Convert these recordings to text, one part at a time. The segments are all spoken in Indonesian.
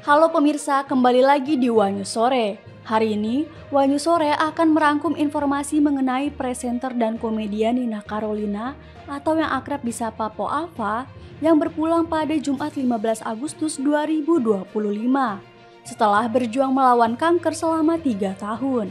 Halo pemirsa, kembali lagi di Wanyu Sore. Hari ini, Wanyu Sore akan merangkum informasi mengenai presenter dan komedian Nina Carolina atau yang akrab disapa Po Ava yang berpulang pada Jumat 15 Agustus 2025 setelah berjuang melawan kanker selama 3 tahun.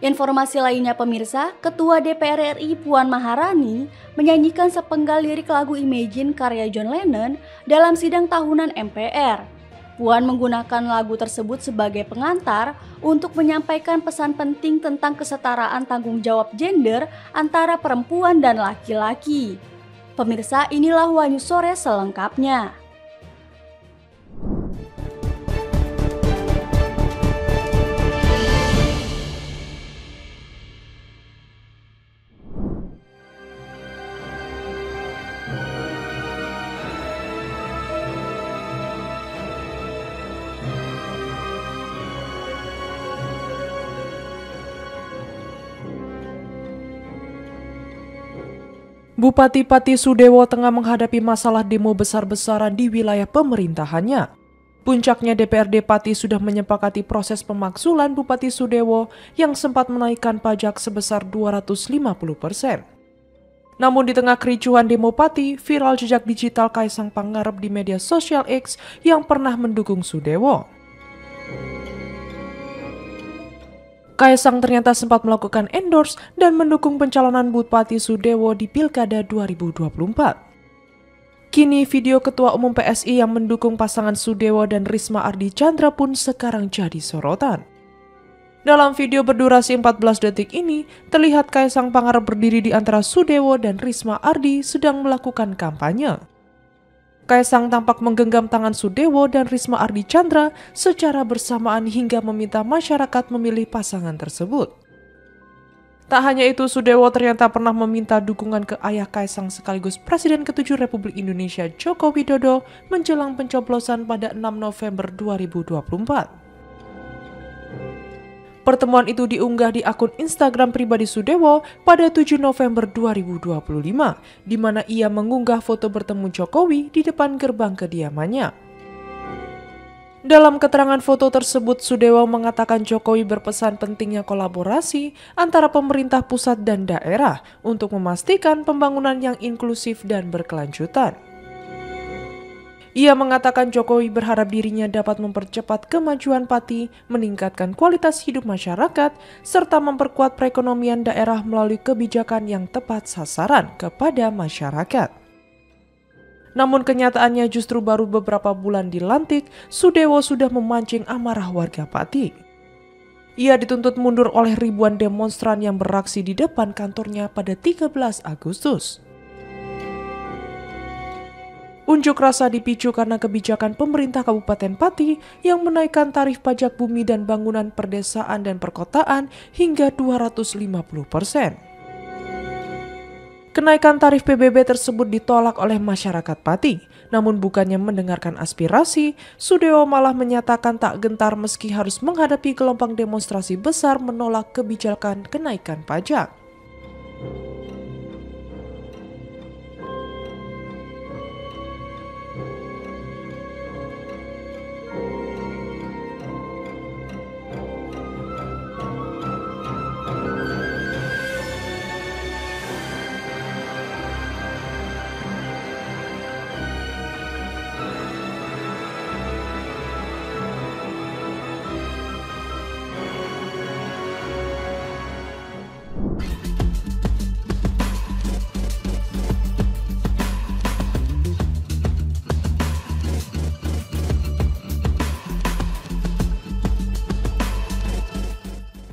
Informasi lainnya pemirsa, Ketua DPR RI Puan Maharani menyanyikan sepenggal lirik lagu Imagine karya John Lennon dalam sidang tahunan MPR. Puan menggunakan lagu tersebut sebagai pengantar untuk menyampaikan pesan penting tentang kesetaraan tanggung jawab gender antara perempuan dan laki-laki. Pemirsa, inilah Wanyu Sore selengkapnya. Bupati Pati Sudewo tengah menghadapi masalah demo besar-besaran di wilayah pemerintahannya. Puncaknya DPRD Pati sudah menyepakati proses pemaksulan Bupati Sudewo yang sempat menaikkan pajak sebesar 250%. Namun di tengah kericuhan demo Pati, viral jejak digital Kaisang Pangarep di media sosial X yang pernah mendukung Sudewo. Kaisang ternyata sempat melakukan endorse dan mendukung pencalonan Bupati Sudewo di Pilkada 2024. Kini video Ketua Umum PSI yang mendukung pasangan Sudewo dan Risma Ardi Chandra pun sekarang jadi sorotan. Dalam video berdurasi 14 detik ini, terlihat Kaisang Pangarep berdiri di antara Sudewo dan Risma Ardi sedang melakukan kampanye. Kaisang tampak menggenggam tangan Sudewo dan Risma Ardi Chandra secara bersamaan hingga meminta masyarakat memilih pasangan tersebut. Tak hanya itu, Sudewo ternyata pernah meminta dukungan ke ayah Kaisang sekaligus Presiden ke-7 Republik Indonesia Joko Widodo menjelang pencoblosan pada 6 November 2024. Pertemuan itu diunggah di akun Instagram pribadi Sudewo pada 7 November 2025, di mana ia mengunggah foto bertemu Jokowi di depan gerbang kediamannya. Dalam keterangan foto tersebut, Sudewo mengatakan Jokowi berpesan pentingnya kolaborasi antara pemerintah pusat dan daerah untuk memastikan pembangunan yang inklusif dan berkelanjutan. Ia mengatakan Jokowi berharap dirinya dapat mempercepat kemajuan Pati, meningkatkan kualitas hidup masyarakat, serta memperkuat perekonomian daerah melalui kebijakan yang tepat sasaran kepada masyarakat. Namun kenyataannya justru baru beberapa bulan dilantik, Sudewo sudah memancing amarah warga Pati. Ia dituntut mundur oleh ribuan demonstran yang beraksi di depan kantornya pada 13 Agustus. Unjuk rasa dipicu karena kebijakan pemerintah Kabupaten Pati yang menaikkan tarif pajak bumi dan bangunan perdesaan dan perkotaan hingga 250%. Kenaikan tarif PBB tersebut ditolak oleh masyarakat Pati, namun bukannya mendengarkan aspirasi, Sudewo malah menyatakan tak gentar meski harus menghadapi gelombang demonstrasi besar menolak kebijakan kenaikan pajak.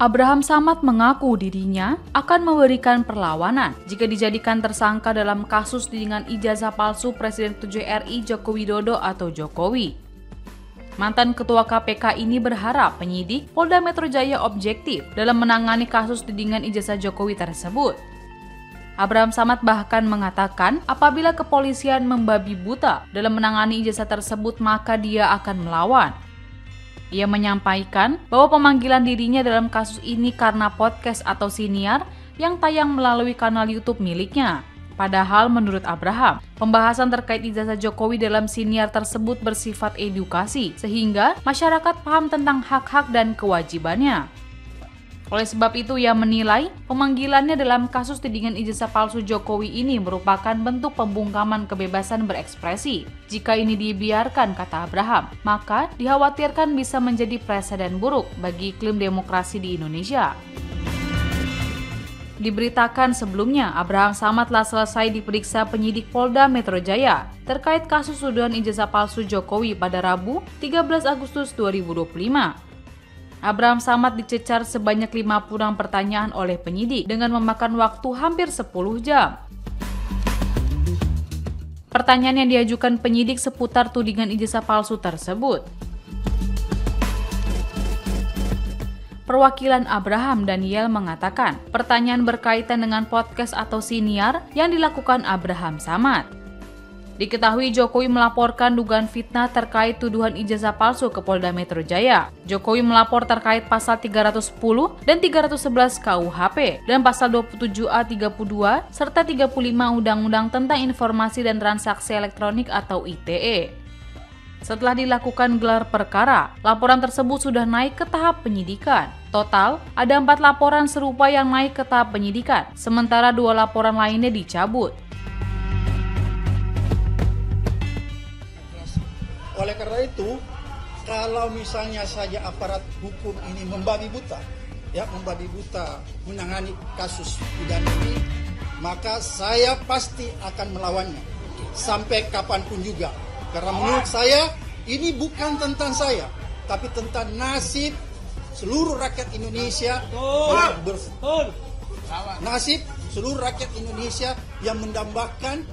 Abraham Samad mengaku dirinya akan memberikan perlawanan jika dijadikan tersangka dalam kasus tudingan ijazah palsu Presiden ke-7 RI Joko Widodo atau Jokowi. Mantan Ketua KPK ini berharap penyidik Polda Metro Jaya objektif dalam menangani kasus tudingan ijazah Jokowi tersebut. Abraham Samad bahkan mengatakan apabila kepolisian membabi buta dalam menangani ijazah tersebut maka dia akan melawan. Ia menyampaikan bahwa pemanggilan dirinya dalam kasus ini karena podcast atau siniar yang tayang melalui kanal YouTube miliknya. Padahal menurut Abraham, pembahasan terkait ijazah Jokowi dalam siniar tersebut bersifat edukasi, sehingga masyarakat paham tentang hak-hak dan kewajibannya. Oleh sebab itu, ia menilai pemanggilannya dalam kasus tudingan ijazah palsu Jokowi ini merupakan bentuk pembungkaman kebebasan berekspresi. Jika ini dibiarkan, kata Abraham, maka dikhawatirkan bisa menjadi presiden buruk bagi iklim demokrasi di Indonesia. Diberitakan sebelumnya, Abraham Samad telah selesai diperiksa penyidik Polda Metro Jaya terkait kasus tuduhan ijazah palsu Jokowi pada Rabu 13 Agustus 2025. Abraham Samad dicecar sebanyak 56 pertanyaan oleh penyidik dengan memakan waktu hampir 10 jam. Pertanyaan yang diajukan penyidik seputar tudingan ijazah palsu tersebut. Perwakilan Abraham, Daniel, mengatakan pertanyaan berkaitan dengan podcast atau siniar yang dilakukan Abraham Samad. Diketahui Jokowi melaporkan dugaan fitnah terkait tuduhan ijazah palsu ke Polda Metro Jaya. Jokowi melapor terkait pasal 310 dan 311 KUHP dan pasal 27A 32 serta 35 Undang-Undang tentang Informasi dan Transaksi Elektronik atau ITE. Setelah dilakukan gelar perkara, laporan tersebut sudah naik ke tahap penyidikan. Total, ada 4 laporan serupa yang naik ke tahap penyidikan, sementara 2 laporan lainnya dicabut. Oleh karena itu, kalau misalnya saja aparat hukum ini membabi buta menangani kasus pidana ini, maka saya pasti akan melawannya sampai kapanpun juga. Karena menurut saya ini bukan tentang saya, tapi tentang nasib seluruh rakyat Indonesia, nasib seluruh rakyat Indonesia yang mendambakan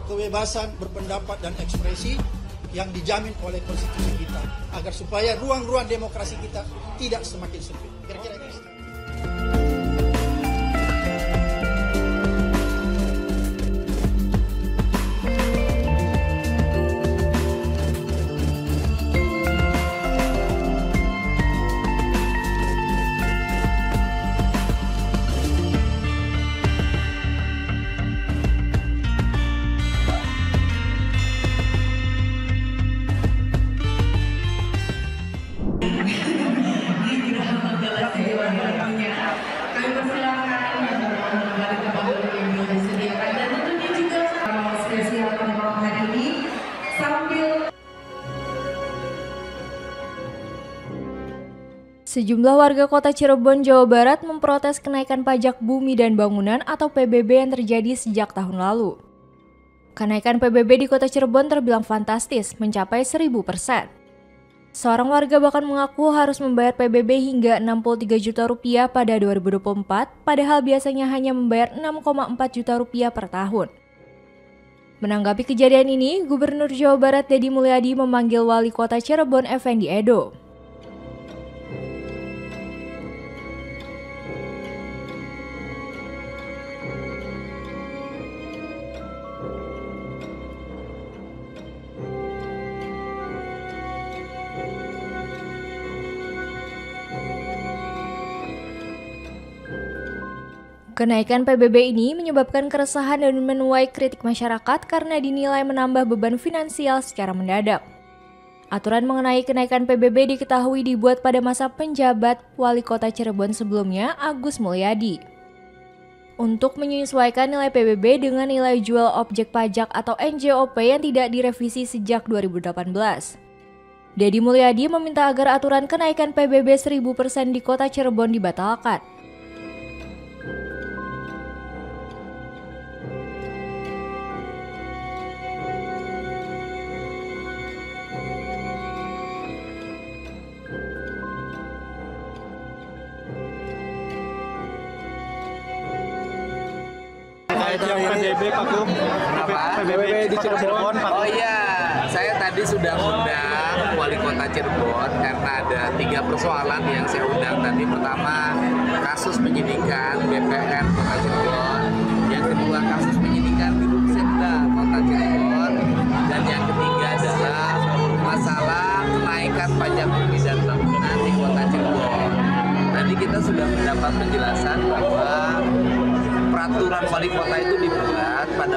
kebebasan berpendapat dan ekspresi yang dijamin oleh konstitusi kita, agar supaya ruang-ruang demokrasi kita tidak semakin sempit. Kira-kira itu. Sejumlah warga kota Cirebon, Jawa Barat memprotes kenaikan pajak bumi dan bangunan atau PBB yang terjadi sejak tahun lalu. Kenaikan PBB di kota Cirebon terbilang fantastis, mencapai 1000%. Seorang warga bahkan mengaku harus membayar PBB hingga 63 juta rupiah pada 2024, padahal biasanya hanya membayar 6,4 juta rupiah per tahun. Menanggapi kejadian ini, Gubernur Jawa Barat Deddy Mulyadi memanggil Wali Kota Cirebon Effendi Edo. Kenaikan PBB ini menyebabkan keresahan dan menuai kritik masyarakat karena dinilai menambah beban finansial secara mendadak. Aturan mengenai kenaikan PBB diketahui dibuat pada masa penjabat Wali Kota Cirebon sebelumnya, Agus Mulyadi. Untuk menyesuaikan nilai PBB dengan nilai jual objek pajak atau NJOP yang tidak direvisi sejak 2018. Deddy Mulyadi meminta agar aturan kenaikan PBB 1000% di Kota Cirebon dibatalkan. Yang PBB Pak Gub, PBB di Cirebon. Oh iya, saya tadi sudah undang Wali Kota Cirebon karena ada 3 persoalan yang saya undang tadi. Pertama, kasus penyidikan BPN Kota Cirebon. Yang kedua, kasus penyidikan di Rumsenda Kota Cirebon. Dan yang ketiga adalah masalah kenaikan pajak bumi dan bangunan di Kota Cirebon. Tadi kita sudah mendapat penjelasan bahwa peraturan wali kota itu dibuat pada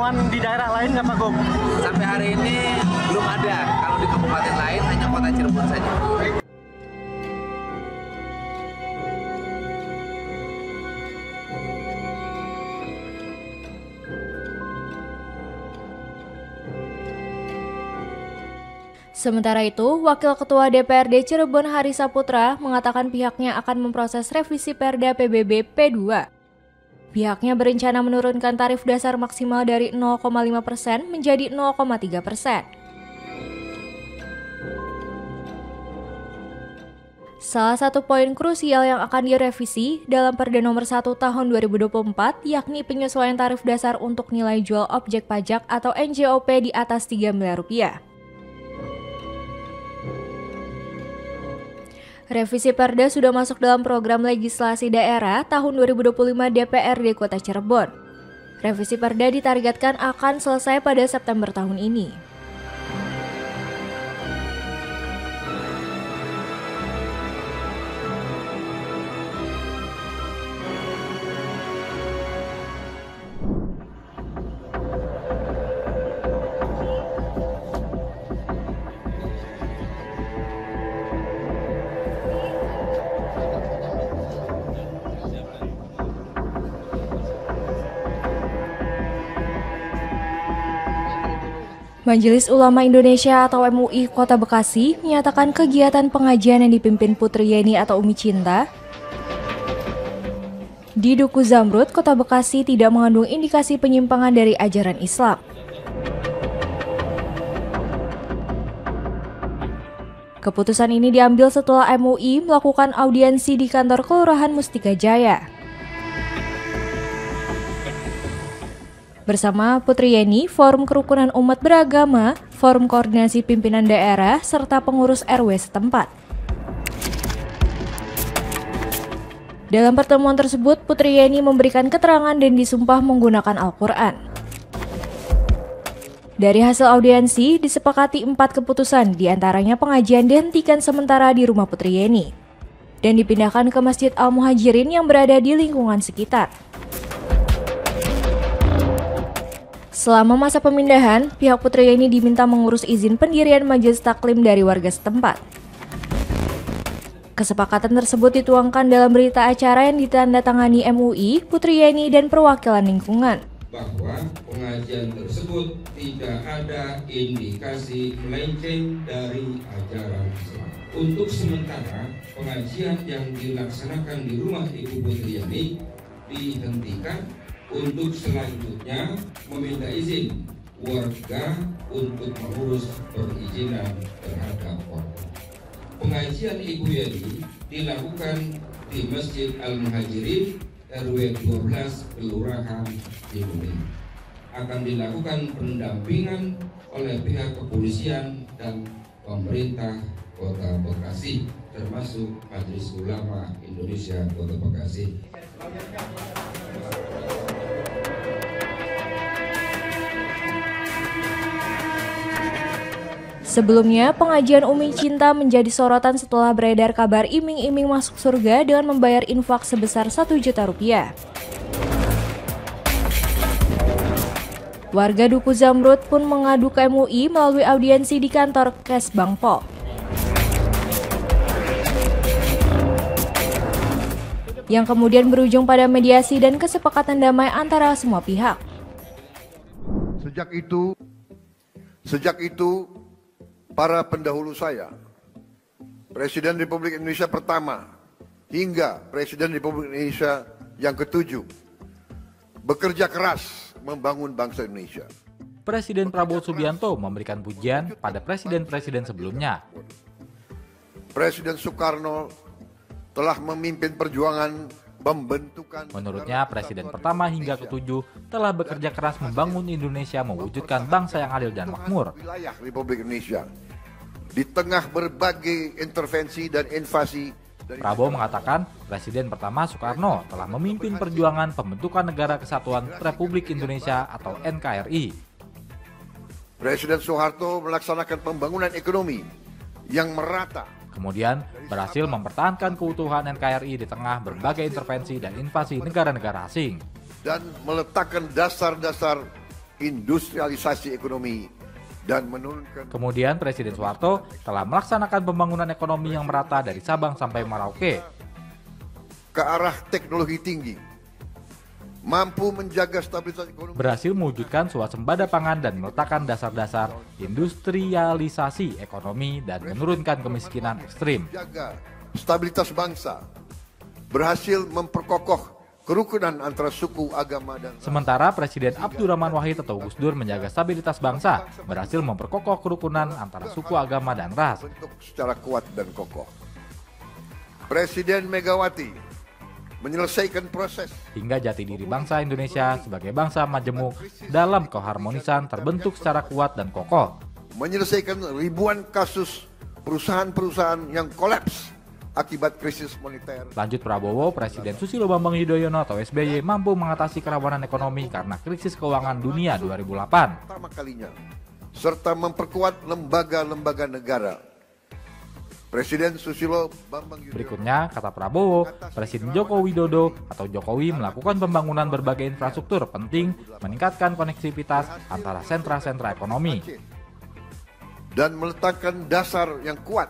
temuan di daerah lain nggak Pak Gub? Sampai hari ini belum ada. Kalau di kabupaten lain hanya kota Cirebon saja. Sementara itu, Wakil Ketua DPRD Cirebon Hari Saputra mengatakan pihaknya akan memproses revisi Perda PBB P2. Pihaknya berencana menurunkan tarif dasar maksimal dari 0,5% menjadi 0,3%. Salah satu poin krusial yang akan direvisi dalam Perda Nomor 1 Tahun 2024 yakni penyesuaian tarif dasar untuk nilai jual objek pajak atau NJOP di atas 3 miliar rupiah. Revisi Perda sudah masuk dalam program legislasi daerah tahun 2025 DPRD Kota Cirebon. Revisi Perda ditargetkan akan selesai pada September tahun ini. Majelis Ulama Indonesia atau MUI Kota Bekasi menyatakan kegiatan pengajian yang dipimpin Putri Yeni atau Umi Cinta di Duku Zamrud, Kota Bekasi tidak mengandung indikasi penyimpangan dari ajaran Islam. Keputusan ini diambil setelah MUI melakukan audiensi di kantor Kelurahan Mustika Jaya. Bersama Putri Yeni, Forum Kerukunan Umat Beragama, Forum Koordinasi Pimpinan Daerah, serta pengurus RW setempat. Dalam pertemuan tersebut, Putri Yeni memberikan keterangan dan disumpah menggunakan Al-Quran. Dari hasil audiensi, disepakati 4 keputusan, diantaranya pengajian dihentikan sementara di rumah Putri Yeni, dan dipindahkan ke Masjid Al-Muhajirin yang berada di lingkungan sekitar. Selama masa pemindahan, pihak Putri Yeni diminta mengurus izin pendirian majelis taklim dari warga setempat. Kesepakatan tersebut dituangkan dalam berita acara yang ditandatangani MUI, Putri Yeni, dan perwakilan lingkungan. Bahwa pengajian tersebut tidak ada indikasi melenceng dari ajaran Islam. Untuk sementara, pengajian yang dilaksanakan di rumah Ibu Putri Yeni dihentikan. Untuk selanjutnya meminta izin warga untuk mengurus perizinan terhadap warga. Pengajian Ibu Yeni dilakukan di Masjid Al-Muhajirin RW 12 Kelurahan Cibumi. Akan dilakukan pendampingan oleh pihak kepolisian dan pemerintah Kota Bekasi, termasuk Majelis Ulama Indonesia Kota Bekasi. Sebelumnya, pengajian Umi Cinta menjadi sorotan setelah beredar kabar iming-iming masuk surga dengan membayar infak sebesar 1 juta rupiah. Warga Duku Zamrud pun mengadu ke MUI melalui audiensi di kantor Kesbangpol. Yang kemudian berujung pada mediasi dan kesepakatan damai antara semua pihak. Sejak itu para pendahulu saya, Presiden Republik Indonesia pertama hingga Presiden Republik Indonesia yang ke-7, bekerja keras membangun bangsa Indonesia. Presiden Prabowo Subianto memberikan pujian pada presiden-presiden sebelumnya. Presiden Soekarno telah memimpin perjuangan pembentukan. Menurutnya, Presiden pertama hingga ke-7 telah bekerja keras membangun Indonesia mewujudkan bangsa yang adil dan makmur. Wilayah Republik Indonesia di tengah berbagai intervensi dan invasi. Prabowo mengatakan Presiden pertama Soekarno telah memimpin perjuangan pembentukan Negara Kesatuan Republik Indonesia atau NKRI. Presiden Soeharto melaksanakan pembangunan ekonomi yang merata. Kemudian berhasil mempertahankan keutuhan NKRI di tengah berbagai intervensi dan invasi negara-negara asing. Dan meletakkan dasar-dasar industrialisasi ekonomi dan menurunkan. Kemudian Presiden Soeharto telah melaksanakan pembangunan ekonomi yang merata dari Sabang sampai Merauke ke arah teknologi tinggi, mampu menjaga stabilitas ekonomi, berhasil mewujudkan swasembada pangan dan meletakkan dasar-dasar industrialisasi ekonomi dan menurunkan kemiskinan ekstrim. Jaga stabilitas bangsa, berhasil memperkokoh kerukunan antara suku, agama, dan sementara Presiden Abdurrahman Wahid atau Gus Dur menjaga stabilitas bangsa, berhasil memperkokoh kerukunan antara suku, agama, dan ras. Bentuk secara kuat dan kokoh. Presiden Megawati menyelesaikan proses hingga jati diri bangsa Indonesia sebagai bangsa majemuk dalam keharmonisan terbentuk secara kuat dan kokoh. Menyelesaikan ribuan kasus perusahaan-perusahaan yang kolaps akibat krisis moneter. Lanjut Prabowo, Presiden Susilo Bambang Yudhoyono atau SBY mampu mengatasi kerawanan ekonomi karena krisis keuangan dunia 2008. Pertama kalinya, serta memperkuat lembaga-lembaga negara. Presiden Susilo Bambang Yudhoyono. Berikutnya, kata Prabowo, Presiden Joko Widodo atau Jokowi melakukan pembangunan berbagai infrastruktur penting meningkatkan konektivitas antara sentra-sentra ekonomi. Dan meletakkan dasar yang kuat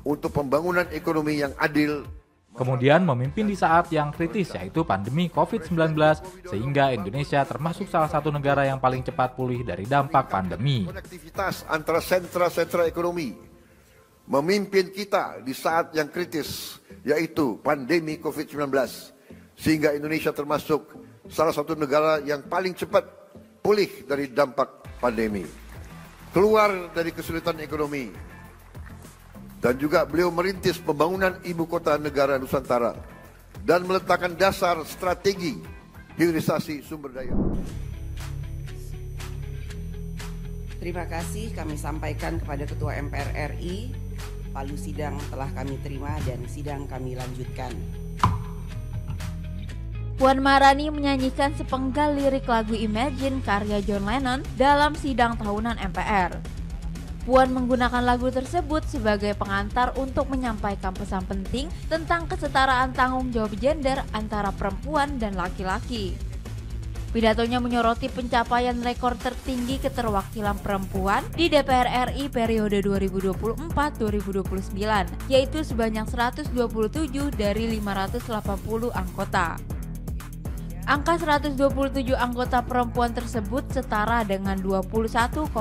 untuk pembangunan ekonomi yang adil. Kemudian memimpin di saat yang kritis yaitu pandemi COVID-19 sehingga Indonesia termasuk salah satu negara yang paling cepat pulih dari dampak pandemi. Konektivitas antara sentra-sentra ekonomi memimpin kita di saat yang kritis yaitu pandemi COVID-19 sehingga Indonesia termasuk salah satu negara yang paling cepat pulih dari dampak pandemi. Keluar dari kesulitan ekonomi. Dan juga beliau merintis pembangunan ibu kota negara Nusantara dan meletakkan dasar strategi hilirisasi sumber daya. Terima kasih kami sampaikan kepada Ketua MPR RI. Palu sidang telah kami terima dan sidang kami lanjutkan. Puan Maharani menyanyikan sepenggal lirik lagu Imagine karya John Lennon dalam sidang tahunan MPR. Puan menggunakan lagu tersebut sebagai pengantar untuk menyampaikan pesan penting tentang kesetaraan tanggung jawab gender antara perempuan dan laki-laki. Pidatonya menyoroti pencapaian rekor tertinggi keterwakilan perempuan di DPR RI periode 2024-2029, yaitu sebanyak 127 dari 580 anggota. Angka 127 anggota perempuan tersebut setara dengan 21,9%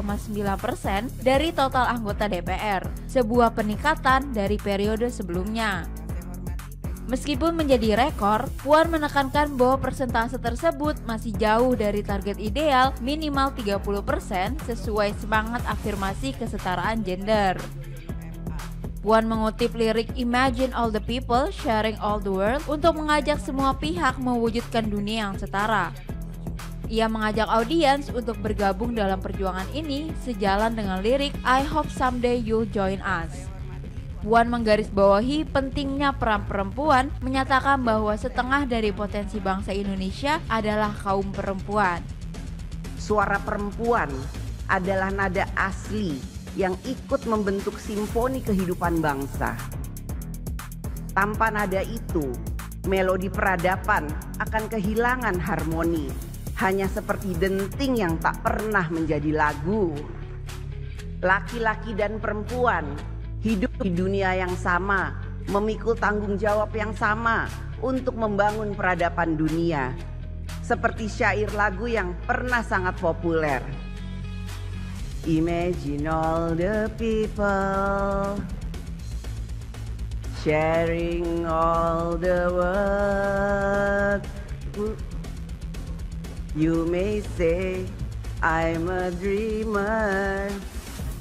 dari total anggota DPR, sebuah peningkatan dari periode sebelumnya. Meskipun menjadi rekor, Puan menekankan bahwa persentase tersebut masih jauh dari target ideal minimal 30% sesuai semangat afirmasi kesetaraan gender. Puan mengutip lirik Imagine all the people sharing all the world untuk mengajak semua pihak mewujudkan dunia yang setara. Ia mengajak audiens untuk bergabung dalam perjuangan ini sejalan dengan lirik I hope someday you'll join us. Puan menggarisbawahi pentingnya peran perempuan, menyatakan bahwa setengah dari potensi bangsa Indonesia adalah kaum perempuan. Suara perempuan adalah nada asli yang ikut membentuk simfoni kehidupan bangsa. Tanpa nada itu, melodi peradaban akan kehilangan harmoni, hanya seperti denting yang tak pernah menjadi lagu. Laki-laki dan perempuan hidup di dunia yang sama, memikul tanggung jawab yang sama untuk membangun peradaban dunia. Seperti syair lagu yang pernah sangat populer. Imagine all the people sharing all the world. You may say I'm a dreamer,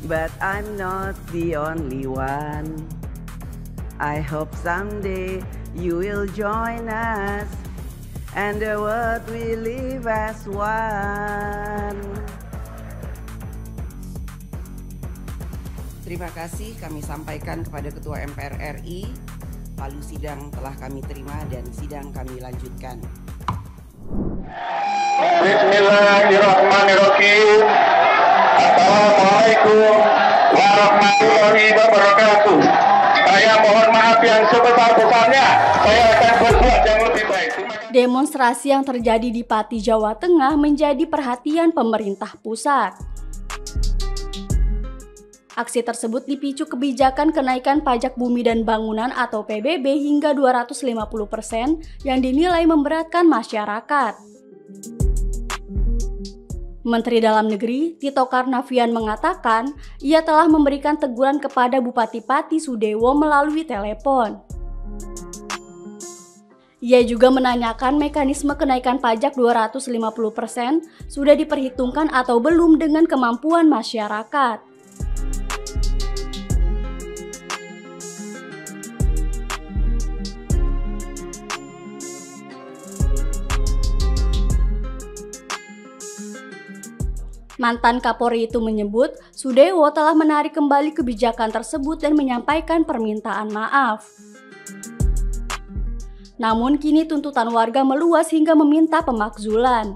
but I'm not the only one. I hope someday you will join us and the world will live as one. Terima kasih kami sampaikan kepada Ketua MPR RI. Palu sidang telah kami terima dan sidang kami lanjutkan. Bismillahirrahmanirrahim. Assalamualaikum warahmatullahi wabarakatuh. Saya mohon maaf yang sebesar-besarnya. Saya akan berbuat yang lebih baik. Demonstrasi yang terjadi di Pati, Jawa Tengah menjadi perhatian pemerintah pusat. Aksi tersebut dipicu kebijakan kenaikan pajak bumi dan bangunan atau PBB hingga 250% yang dinilai memberatkan masyarakat. Menteri Dalam Negeri Tito Karnavian mengatakan ia telah memberikan teguran kepada Bupati Pati Sudewo melalui telepon. Ia juga menanyakan mekanisme kenaikan pajak 250% sudah diperhitungkan atau belum dengan kemampuan masyarakat. Mantan Kapolri itu menyebut Sudewo telah menarik kembali kebijakan tersebut dan menyampaikan permintaan maaf. Namun kini tuntutan warga meluas hingga meminta pemakzulan.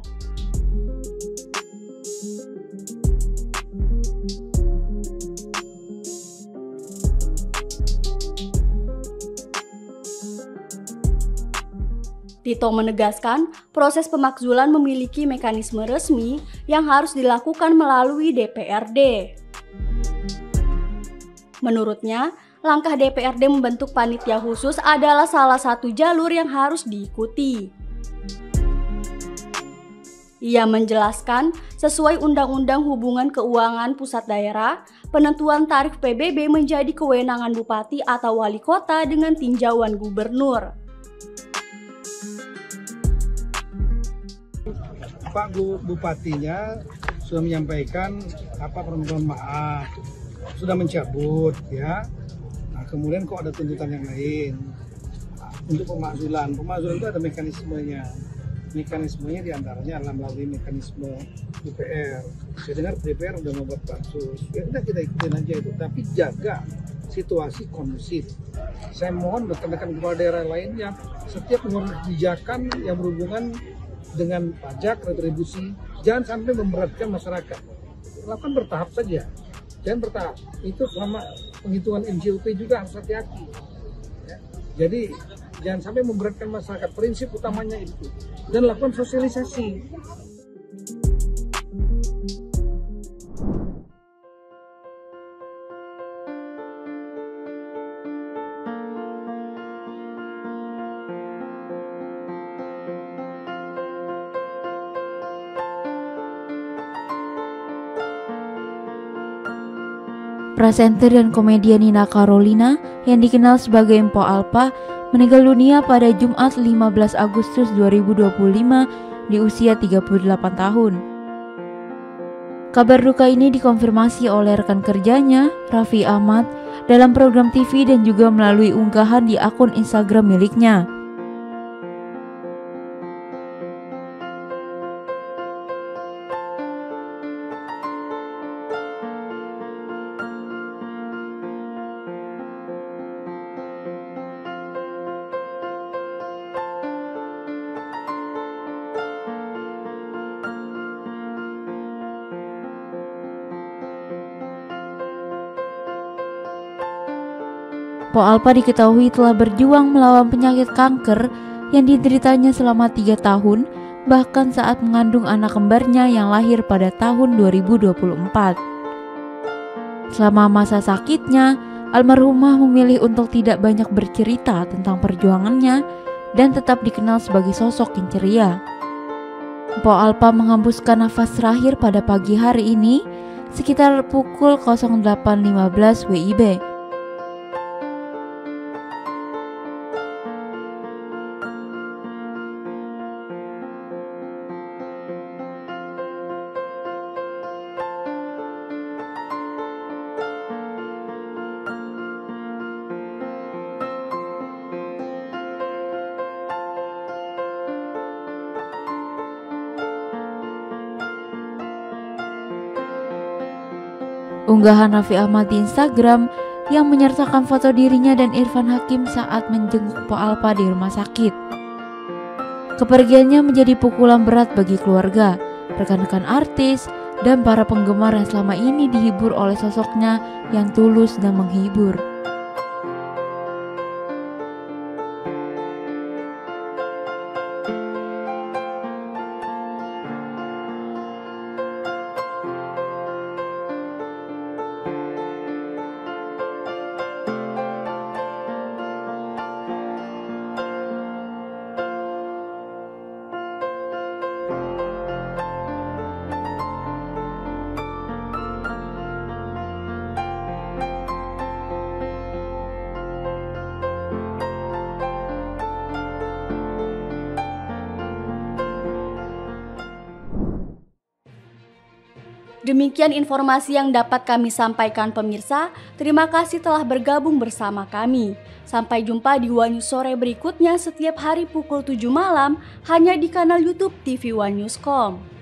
Tito menegaskan proses pemakzulan memiliki mekanisme resmi yang harus dilakukan melalui DPRD. Menurutnya, langkah DPRD membentuk panitia khusus adalah salah satu jalur yang harus diikuti. Ia menjelaskan, sesuai Undang-Undang Hubungan Keuangan Pusat Daerah, penentuan tarif PBB menjadi kewenangan bupati atau wali kota dengan tinjauan gubernur. Pak Bupatinya sudah menyampaikan permohonan maaf, sudah mencabut ya. Nah, kemudian kok ada tuntutan yang lain untuk pemakzulan. Pemakzulan itu ada mekanismenya. Mekanismenya diantaranya adalah melalui mekanisme DPR. Saya dengar DPR sudah membuat pansus. Ya udah kita ikutin aja itu, tapi jaga situasi kondusif. Saya mohon rekan-rekan kepala daerah lainnya, setiap mengeluarkan kebijakan yang berhubungan dengan pajak, retribusi, jangan sampai memberatkan masyarakat. Lakukan bertahap saja, jangan bertahap. Itu selama penghitungan NJOP juga harus hati-hati. Ya. Jadi jangan sampai memberatkan masyarakat. Prinsip utamanya itu. Dan lakukan sosialisasi. Presenter dan komedian Nina Carolina yang dikenal sebagai Empo Alpa meninggal dunia pada Jumat 15 Agustus 2025 di usia 38 tahun. Kabar duka ini dikonfirmasi oleh rekan kerjanya, Raffi Ahmad, dalam program TV dan juga melalui unggahan di akun Instagram miliknya. Po Alpa diketahui telah berjuang melawan penyakit kanker yang dideritanya selama 3 tahun, bahkan saat mengandung anak kembarnya yang lahir pada tahun 2024. Selama masa sakitnya, almarhumah memilih untuk tidak banyak bercerita tentang perjuangannya dan tetap dikenal sebagai sosok yang ceria. Po Alpa menghembuskan nafas terakhir pada pagi hari ini sekitar pukul 08.15 WIB. Unggahan Raffi Ahmad di Instagram yang menyertakan foto dirinya dan Irfan Hakim saat menjenguk Po Alpa di rumah sakit. Kepergiannya menjadi pukulan berat bagi keluarga, rekan-rekan artis, dan para penggemar yang selama ini dihibur oleh sosoknya yang tulus dan menghibur. Demikian informasi yang dapat kami sampaikan pemirsa. Terima kasih telah bergabung bersama kami. Sampai jumpa di One News sore berikutnya setiap hari pukul 7 malam hanya di kanal YouTube TV One Newscom.